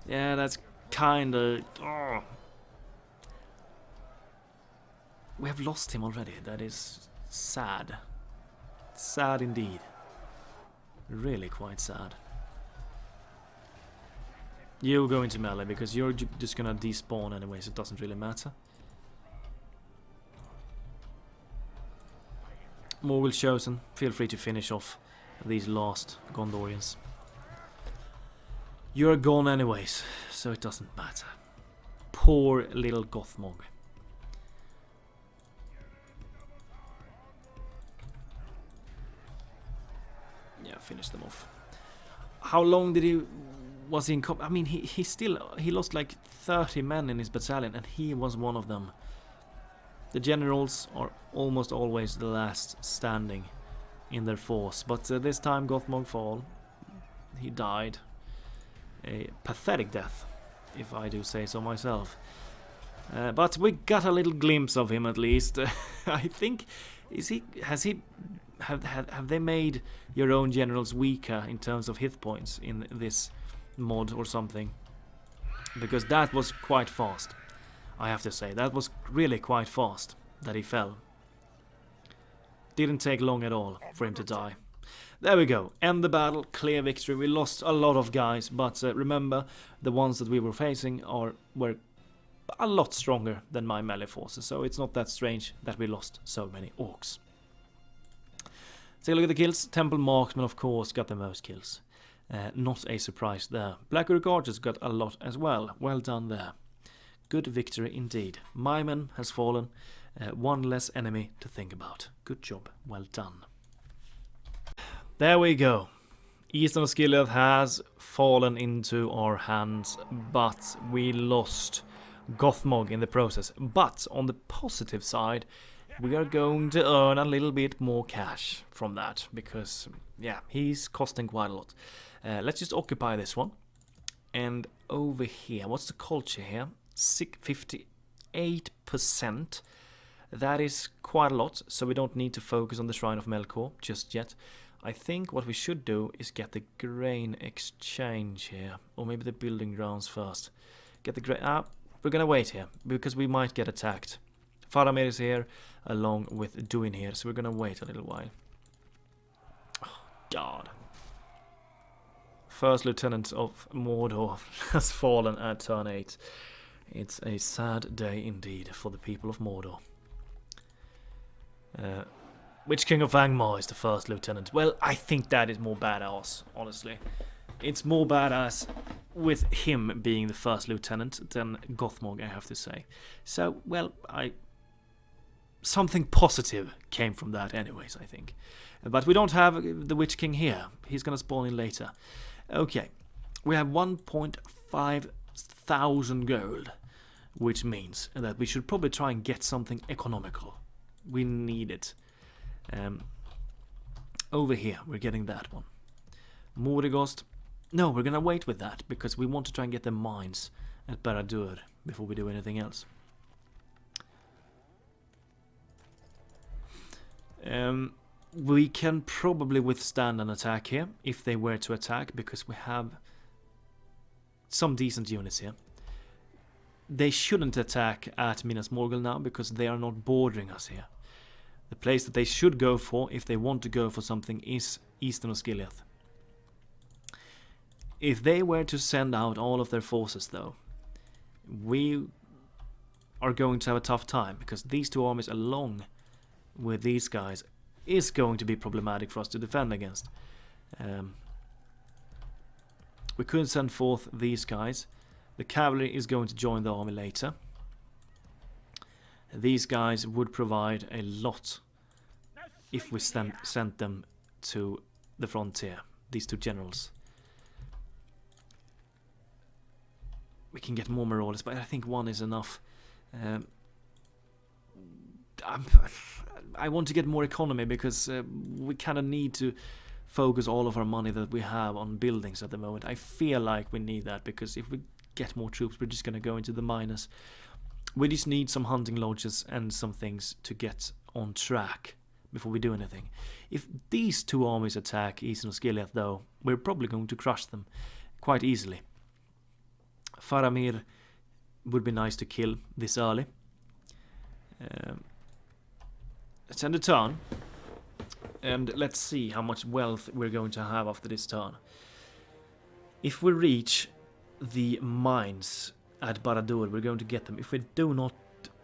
Yeah, that's kinda... Oh. We have lost him already. That is sad. Sad indeed. Really quite sad. You go into melee because you're just gonna despawn anyways. It doesn't really matter. Morgul chosen. Feel free to finish off these last Gondorians. You're gone anyways, so it doesn't matter. Poor little Gothmog. Yeah, finish them off. How long did he... Was he in I mean, he lost like 30 men in his battalion, and he was one of them. The generals are almost always the last standing in their force, but this time Gothmog fall. He died a pathetic death, if I do say so myself. But we got a little glimpse of him at least. I think have they made your own generals weaker in terms of hit points in this mod or something? Because that was quite fast. I have to say, that was really quite fast that he fell. Didn't take long at all for him to die. There we go, end the battle, clear victory. We lost a lot of guys, but remember, the ones that we were facing were a lot stronger than my melee forces, so it's not that strange that we lost so many orcs. Take a look at the kills. Temple Marksman, of course, got the most kills. Not a surprise there. Black Orc Archers got a lot as well. Well done there. Good victory indeed. My man has fallen. One less enemy to think about. Good job. Well done. There we go. Eastern Osgiliath has fallen into our hands, but we lost Gothmog in the process. But on the positive side, we are going to earn a little bit more cash from that, because, yeah, he's costing quite a lot. Let's just occupy this one. And over here, what's the culture here? 58%. That is quite a lot, so we don't need to focus on the Shrine of Melkor just yet. I think what we should do is get the grain exchange here, or maybe the building grounds first. Get the grain. We're gonna wait here because we might get attacked. Faramir is here along with Udûn here, so we're gonna wait a little while. Oh, God. First Lieutenant of Mordor has fallen at turn 8. It's a sad day indeed for the people of Mordor. Which King of Angmar is the first lieutenant? Well, I think that is more badass, honestly. It's more badass with him being the first lieutenant than Gothmog, I have to say. So, well, something positive came from that anyways, I think. But we don't have the Witch King here. He's gonna spawn in later. Okay, we have 1.5 thousand gold, which means that we should probably try and get something economical. We need it. Over here, we're getting that one. Mordigost. No, we're gonna wait with that because we want to try and get the mines at Barad-dûr before we do anything else. We can probably withstand an attack here if they were to attack, because we have some decent units here. They shouldn't attack at Minas Morgul now because they are not bordering us here. The place that they should go for, if they want to go for something, is Eastern Osgiliath. If they were to send out all of their forces, though, we are going to have a tough time, because these two armies along with these guys is going to be problematic for us to defend against. We could send forth these guys. The cavalry is going to join the army later. These guys would provide a lot if we sent them to the frontier, these two generals. We can get more marauders, but I think one is enough. I want to get more economy because we kind of need to focus all of our money that we have on buildings at the moment. I feel like we need that, because if we get more troops, we're just going to go into the minus. We just need some hunting lodges and some things to get on track before we do anything. If these two armies attack Eastern Osgiliath, though, we're probably going to crush them quite easily. Faramir would be nice to kill this early. Let's end a turn, and let's see how much wealth we're going to have after this turn. If we reach the mines at Barad-dûr, we're going to get them. If we do not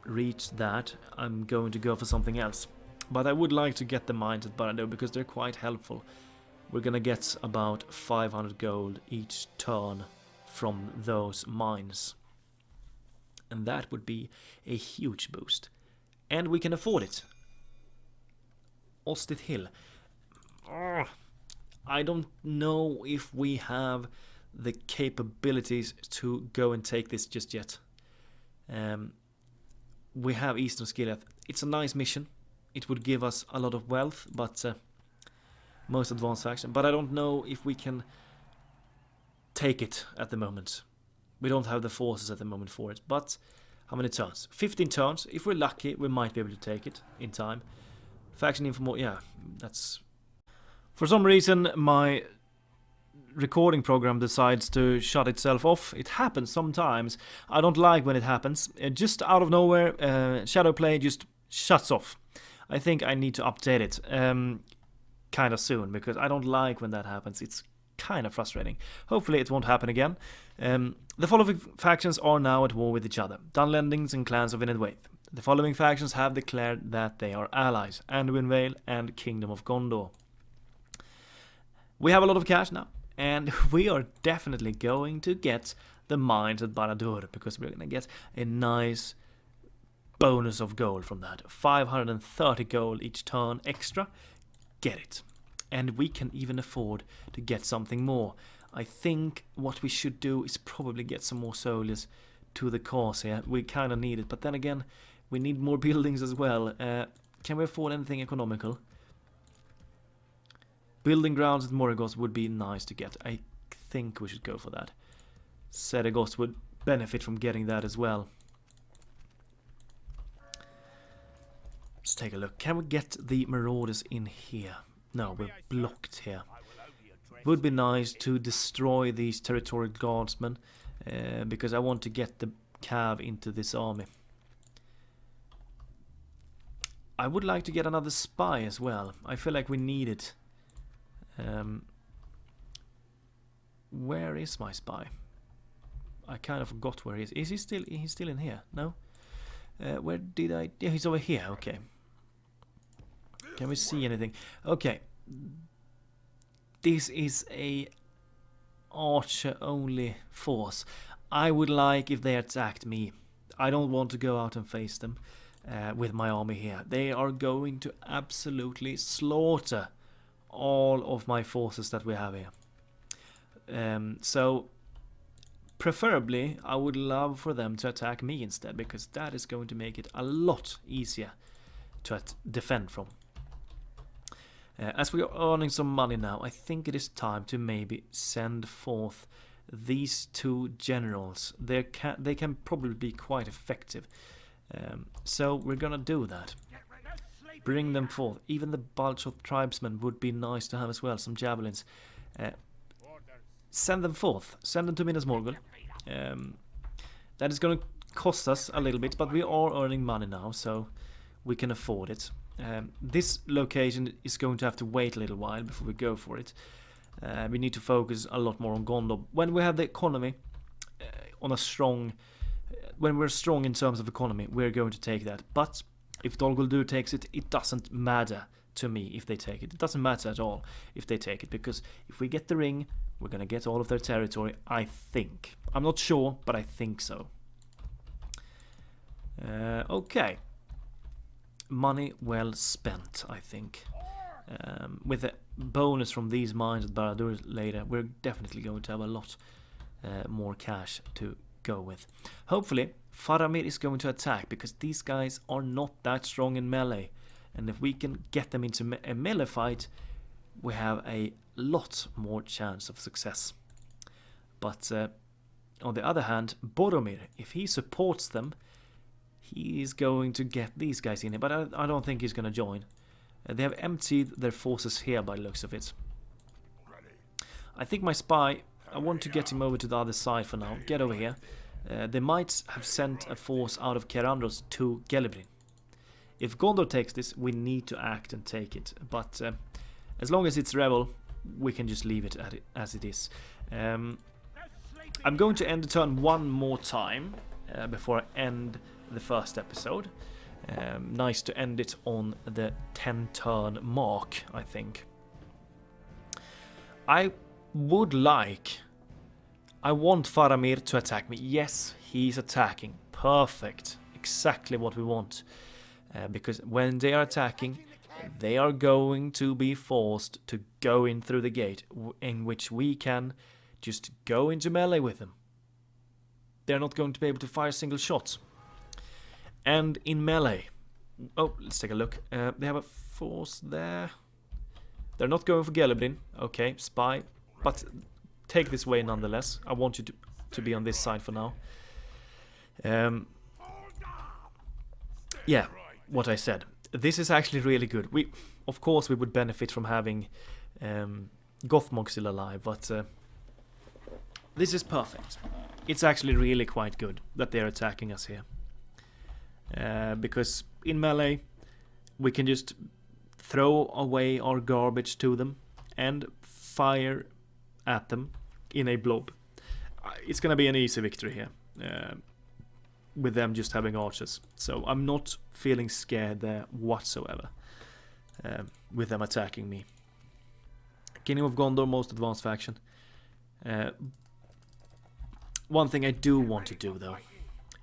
reach that, I'm going to go for something else. But I would like to get the mines at Barad-dûr because they're quite helpful. We're gonna get about 500 gold each turn from those mines. And that would be a huge boost. And we can afford it. Ostit Hill. I don't know if we have the capabilities to go and take this just yet. we have Eastern Skileth. It's a nice mission. It would give us a lot of wealth, but most advanced faction. But I don't know if we can take it at the moment. We don't have the forces at the moment for it. But how many turns? 15 turns. If we're lucky, we might be able to take it in time. Faction info, yeah, that's... For some reason, my recording program decides to shut itself off. It happens sometimes. I don't like when it happens. Just out of nowhere, Shadowplay just shuts off. I think I need to update it kind of soon, because I don't like when that happens. It's kind of frustrating. Hopefully it won't happen again. The following factions are now at war with each other. Dunlendings and clans of Inedwaith. The following factions have declared that they are allies. Anduin Vale and Kingdom of Gondor. We have a lot of cash now. And we are definitely going to get the mines at Barad-dûr, because we're going to get a nice bonus of gold from that. 530 gold each turn extra. Get it. And we can even afford to get something more. I think what we should do is probably get some more soldiers to the cause here. We kind of need it. But then again, we need more buildings as well. Can we afford anything economical? Building grounds at Morgoth would be nice to get. I think we should go for that. Seregoth would benefit from getting that as well. Let's take a look. Can we get the marauders in here? No, we're blocked here. Would be nice to destroy these territorial guardsmen, because I want to get the cav into this army. I would like to get another spy as well. I feel like we need it. Where is my spy? I kind of forgot where he is. Is he still? He's still in here? No. Where did I? Yeah, he's over here. Okay. Can we see anything? Okay. This is a archer only force. I would like if they attacked me. I don't want to go out and face them with my army here. They are going to absolutely slaughter all of my forces that we have here. So preferably I would love for them to attack me instead, because that is going to make it a lot easier to defend from. As we are earning some money now, I think it is time to maybe send forth these two generals. They can probably be quite effective. So we're gonna do that. Bring them forth. Even the bunch of tribesmen would be nice to have as well. Some javelins. Send them forth. Send them to Minas Morgul. That is going to cost us a little bit, but we are earning money now, so we can afford it. This location is going to have to wait a little while before we go for it. We need to focus a lot more on Gondor. When we have the economy on a strong... when we're strong in terms of economy, we're going to take that. But if Dol Guldur takes it, it doesn't matter to me if they take it. It doesn't matter at all if they take it, because if we get the ring, we're going to get all of their territory, I think. I'm not sure, but I think so. Okay. Money well spent, I think. With a bonus from these mines at Barad-dûr later, we're definitely going to have a lot more cash to go with. Hopefully Faramir is going to attack, because these guys are not that strong in melee, and if we can get them into a melee fight, we have a lot more chance of success. But on the other hand, Boromir, if he supports them, he's going to get these guys in here, but I don't think he's going to join. They have emptied their forces here by the looks of it. I think my spy, I want to get him over to the other side for now. Get over here. They might have sent a force out of Kerandros to Gelebrin. If Gondor takes this, we need to act and take it. But as long as it's rebel, we can just leave it as it is. I'm going to end the turn one more time before I end the first episode. Nice to end it on the 10 turn mark, I think. I want Faramir to attack me. Yes, he's attacking. Perfect. Exactly what we want. Because when they are attacking, they are going to be forced to go in through the gate, in which we can just go into melee with them. They're not going to be able to fire single shots. And in melee, oh, let's take a look. They have a force there. They're not going for Gelebrin. Okay, spy. But take this way nonetheless. I want you to be on this side for now. Yeah, what I said. This is actually really good. Of course, we would benefit from having Gothmog still alive, but this is perfect. It's actually really quite good that they're attacking us here. Because in melee, we can just throw away our garbage to them and fire at them in a blob. It's gonna be an easy victory here, with them just having archers. So I'm not feeling scared there whatsoever, with them attacking me. Kingdom of Gondor, most advanced faction. One thing I do want to do though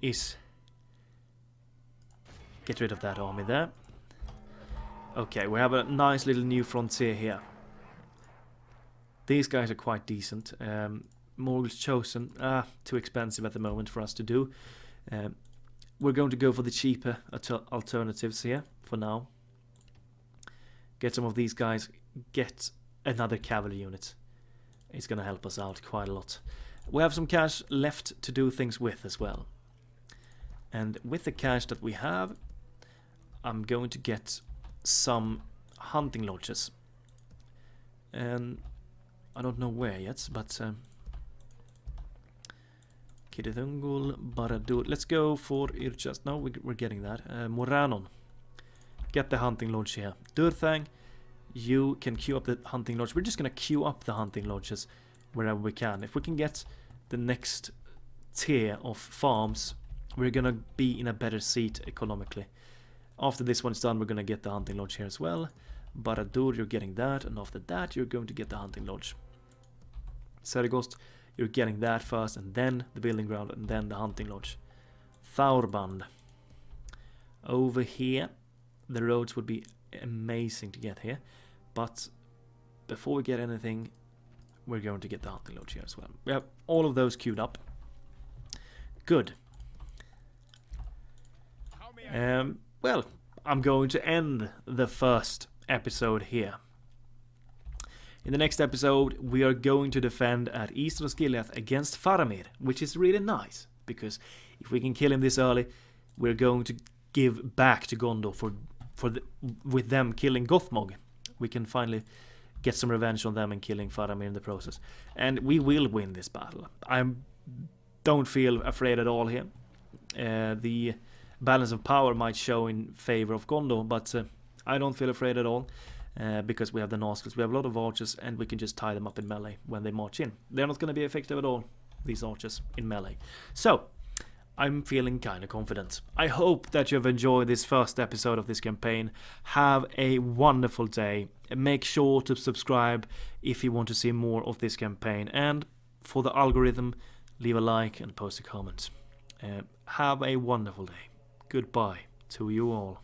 is get rid of that army there. Okay, we have a nice little new frontier here. These guys are quite decent. Morgul's Chosen, too expensive at the moment for us to do. We're going to go for the cheaper alternatives here for now. Get some of these guys, get another cavalry unit. It's going to help us out quite a lot. We have some cash left to do things with as well. And with the cash that we have, I'm going to get some hunting lodges. And I don't know where yet, but Barad-dûr. Let's go for Irchast. No, we're getting that. Moranon. Get the hunting lodge here. Durthang, you can queue up the hunting lodge. We're just going to queue up the hunting lodges wherever we can. If we can get the next tier of farms, we're going to be in a better seat economically. After this one's done, we're going to get the hunting lodge here as well. Barad-dûr, you're getting that, and after that, you're going to get the hunting lodge. Sergost, you're getting that first, and then the building ground, and then the hunting lodge. Thaurband. Over here, the roads would be amazing to get here, but before we get anything, we're going to get the hunting lodge here as well. We have all of those queued up. Good. Well, I'm going to end the first episode here. In the next episode, we are going to defend at East Osgiliath against Faramir, which is really nice, because if we can kill him this early, we're going to give back to Gondor with them killing Gothmog. We can finally get some revenge on them and killing Faramir in the process. And we will win this battle. I don't feel afraid at all here. The balance of power might show in favor of Gondor, but I don't feel afraid at all, because we have the Nazgûls, we have a lot of archers, and we can just tie them up in melee when they march in. They're not going to be effective at all, these archers, in melee. So, I'm feeling kind of confident. I hope that you've enjoyed this first episode of this campaign. Have a wonderful day. Make sure to subscribe if you want to see more of this campaign. And for the algorithm, leave a like and post a comment. Have a wonderful day. Goodbye to you all.